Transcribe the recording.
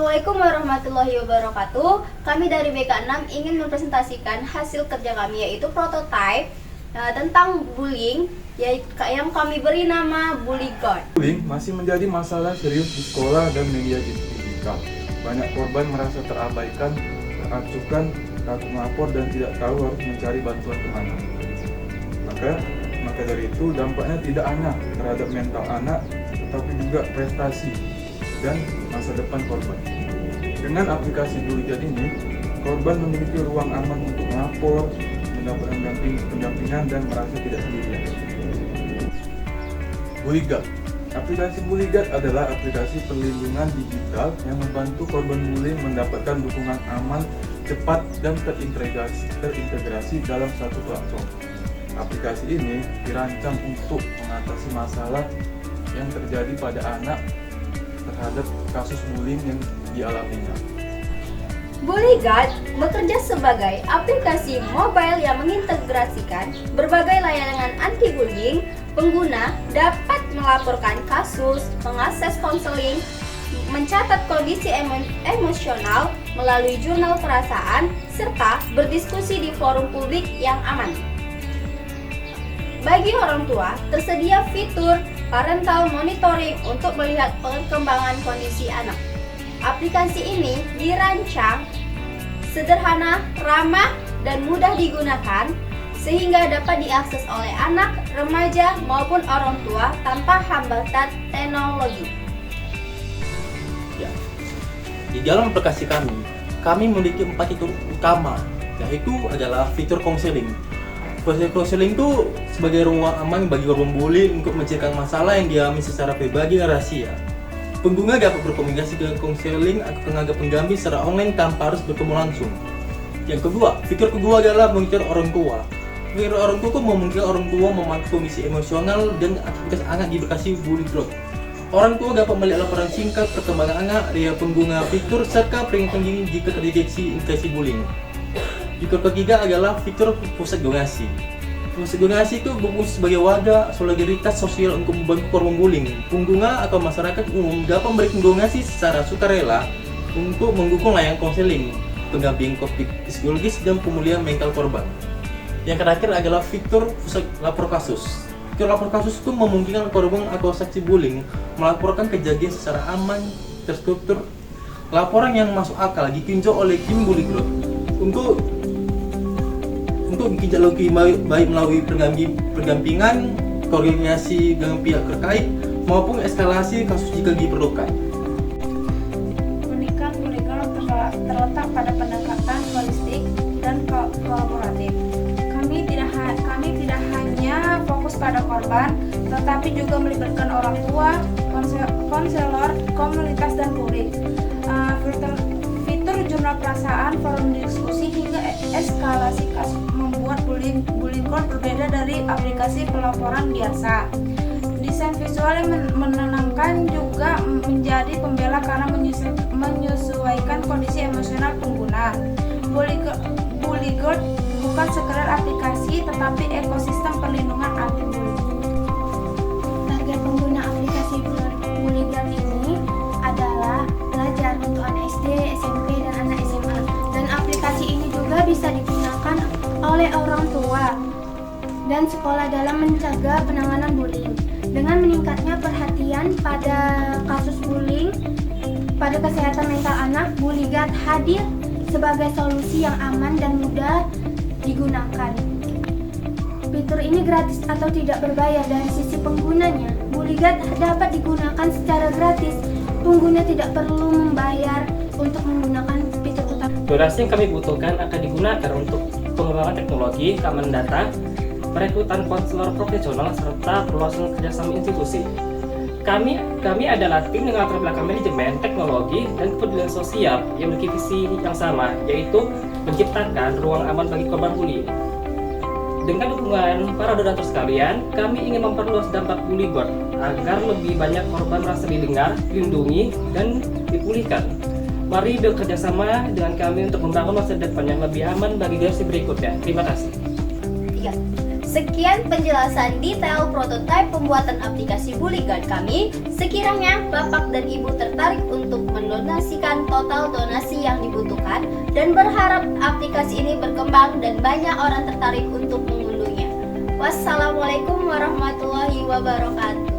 Assalamualaikum warahmatullahi wabarakatuh. Kami dari BK6 ingin mempresentasikan hasil kerja kami, yaitu prototipe tentang bullying yang kami beri nama Bully Guard. Bullying masih menjadi masalah serius di sekolah dan media digital. Banyak korban merasa terabaikan, teracukan, takut melapor dan tidak tahu harus mencari bantuan kemana. Maka dari itu dampaknya tidak hanya terhadap mental anak, tetapi juga prestasi dan masa depan korban. Dengan aplikasi Bully Guard ini, korban memiliki ruang aman untuk melapor, mendapatkan pendampingan dan merasa tidak sendirian. Bully Guard. Aplikasi Bully Guard adalah aplikasi perlindungan digital yang membantu korban bullying mendapatkan dukungan aman, cepat, dan terintegrasi dalam satu platform. Aplikasi ini dirancang untuk mengatasi masalah yang terjadi pada anak terhadap kasus bullying yang dialaminya. Bully Guard bekerja sebagai aplikasi mobile yang mengintegrasikan berbagai layanan anti-bullying. Pengguna dapat melaporkan kasus, mengakses konseling, mencatat kondisi emosional melalui jurnal perasaan, serta berdiskusi di forum publik yang aman. Bagi orang tua, tersedia fitur parental monitoring untuk melihat perkembangan kondisi anak. Aplikasi ini dirancang sederhana, ramah, dan mudah digunakan sehingga dapat diakses oleh anak, remaja, maupun orang tua tanpa hambatan teknologi. Ya. Di dalam aplikasi kami memiliki 4 fitur utama, yaitu adalah fitur konseling. Fitur konseling itu sebagai ruang aman bagi korban bullying untuk menceritakan masalah yang dialami secara pribadi dan rahasia. Pengguna dapat berkomunikasi dengan konseling atau tenaga pendamping secara online tanpa harus bertemu langsung. Yang kedua, fitur kedua adalah monitor orang tua. Fitur orang tua memungkinkan orang tua memantau kondisi emosional dan aktivitas anak di lokasi Bully Guard. Orang tua dapat melihat laporan singkat perkembangan anak dari pengguna fitur serta peringatan dini jika terdeteksi indikasi bullying. Fitur ketiga adalah fitur pusat donasi. Pusat donasi itu berfungsi sebagai wadah solidaritas sosial untuk membantu korban bullying. Pengguna atau masyarakat umum dapat memberikan donasi secara sukarela untuk mendukung layanan konseling, pendampingan psikologis, dan pemulihan mental korban. Yang terakhir adalah fitur pusat lapor kasus. Fitur lapor kasus itu memungkinkan korban atau saksi bullying melaporkan kejadian secara aman, terstruktur. Laporan yang masuk akal ditinjau oleh tim Bully Guard untuk ditindaklanjuti baik melalui pendampingan, koordinasi dengan pihak terkait, maupun eskalasi kasus jika diperlukan. Keunikan Bully Guard terletak pada pendekatan holistik dan kolaboratif. Kami tidak hanya fokus pada korban, tetapi juga melibatkan orang tua, konselor, komunitas, dan publik. Fitur jurnal perasaan, forum diskusi, hingga eskalasi kasus membuat Bully Guard berbeda dari aplikasi pelaporan biasa. Desain visual yang menenangkan juga menjadi pembela karena menyesuaikan kondisi emosional pengguna. Bully Guard bukan sekedar aplikasi, tetapi ekosistem perlindungan anti-bullying. Target pengguna aplikasi Bully Guard ini adalah pelajar untuk anak SD, SMP, dan anak SMA. Dan aplikasi ini juga bisa digunakan oleh orang tua dan sekolah dalam mencegah penanganan bullying. Dengan meningkatnya perhatian pada kasus bullying pada kesehatan mental anak, Bully Guard hadir sebagai solusi yang aman dan mudah digunakan. Fitur ini gratis atau tidak berbayar dari sisi penggunanya. Bully Guard dapat digunakan secara gratis. Pengguna tidak perlu membayar untuk menggunakan fitur utama. Durasi yang kami butuhkan akan digunakan untuk pengembangan teknologi, keamanan data, perekrutan konselor profesional, serta perluasan kerjasama institusi. Kami adalah tim dengan latar belakang manajemen, teknologi, dan kepedulian sosial yang memiliki visi yang sama, yaitu menciptakan ruang aman bagi korban bullying. Dengan dukungan para donatur sekalian, kami ingin memperluas dampak Bully Guard agar lebih banyak korban merasa didengar, dilindungi, dan dipulihkan. Mari bekerja sama dengan kami untuk membangun masa depan yang lebih aman bagi generasi berikutnya. Terima kasih. Sekian penjelasan detail prototipe pembuatan aplikasi Buligard kami. Sekiranya Bapak dan Ibu tertarik untuk mendonasikan total donasi yang dibutuhkan dan berharap aplikasi ini berkembang dan banyak orang tertarik untuk mengunduhnya. Wassalamualaikum warahmatullahi wabarakatuh.